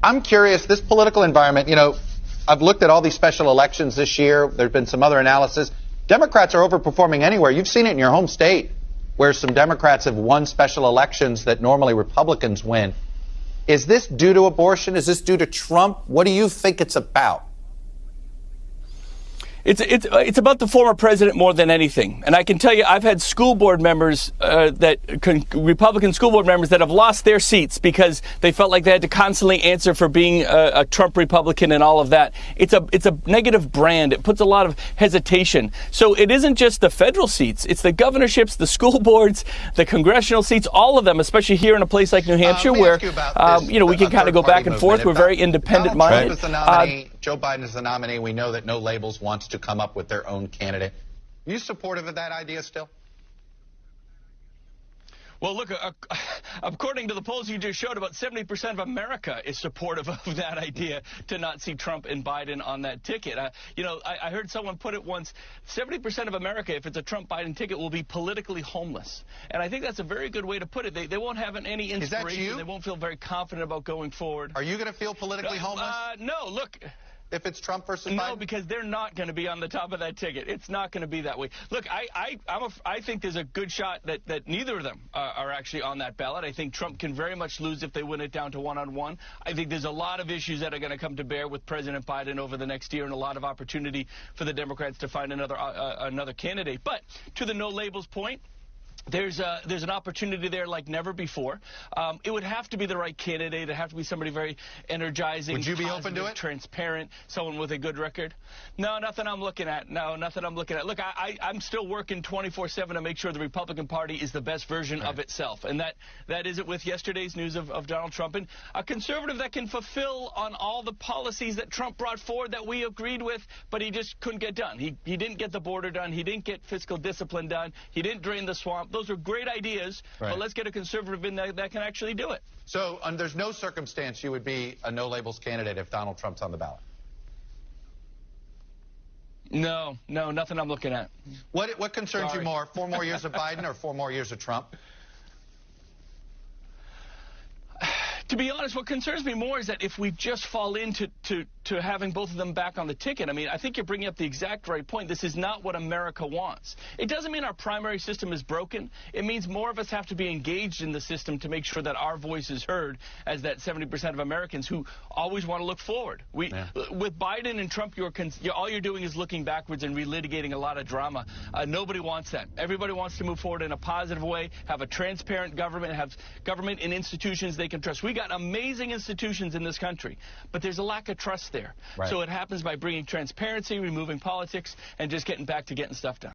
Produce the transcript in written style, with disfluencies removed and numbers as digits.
I'm curious, this political environment, I've looked at all these special elections this year. There's been some other analysis. Democrats are overperforming anywhere. You've seen it in your home state where some Democrats have won special elections that normally Republicans win. Is this due to abortion? Is this due to Trump? What do you think it's about? It's about the former president more than anything. And I can tell you, I've had school board members, Republican school board members that have lost their seats because they felt like they had to constantly answer for being a Trump Republican and all of that. It's a negative brand. It puts a lot of hesitation. So it isn't just the federal seats. It's the governorships, the school boards, the congressional seats, all of them, especially here in a place like New Hampshire where, we can kind of go back and forth. We're very independent-minded. Joe Biden is the nominee. We know that No Labels wants to come up with their own candidate. Are you supportive of that idea still? Well, look, according to the polls you just showed, about 70% of America is supportive of that idea to not see Trump and Biden on that ticket. I heard someone put it once, 70% of America, if it's a Trump-Biden ticket, will be politically homeless. And I think that's a very good way to put it. They won't have any inspiration. Is that you? They won't feel very confident about going forward. Are you going to feel politically homeless? No, look. If it's Trump versus Biden? No, because they're not going to be on the top of that ticket. It's not going to be that way. Look, I think there's a good shot that neither of them are actually on that ballot. I think Trump can very much lose if they win it down to one-on-one. I think there's a lot of issues that are going to come to bear with President Biden over the next year and a lot of opportunity for the Democrats to find another candidate. But to the No Labels point, there's an opportunity there like never before. It would have to be the right candidate. It'd have to be somebody very energizing. Would you be open to it? Transparent, someone with a good record. No, nothing I'm looking at. No, nothing I'm looking at. Look, I'm still working 24/7 to make sure the Republican Party is the best version of itself. And that is it with yesterday's news of Donald Trump. And a conservative that can fulfill on all the policies that Trump brought forward that we agreed with, but he just couldn't get done. He didn't get the border done. He didn't get fiscal discipline done. He didn't drain the swamp. Those are great ideas, but let's get a conservative in that can actually do it. So there's no circumstance you would be a No Labels candidate if Donald Trump's on the ballot? No, nothing I'm looking at. What concerns you more, 4 more years of Biden or 4 more years of Trump? To be honest, what concerns me more is that if we just fall into having both of them back on the ticket, I mean, I think you're bringing up the exact right point. This is not what America wants. It doesn't mean our primary system is broken. It means more of us have to be engaged in the system to make sure that our voice is heard as that 70% of Americans who always want to look forward. With Biden and Trump, all you're doing is looking backwards and relitigating a lot of drama. Nobody wants that. Everybody wants to move forward in a positive way, have a transparent government, have government and institutions they can trust. We got amazing institutions in this country, but there's a lack of trust there. So it happens by bringing transparency, removing politics, and just getting back to getting stuff done.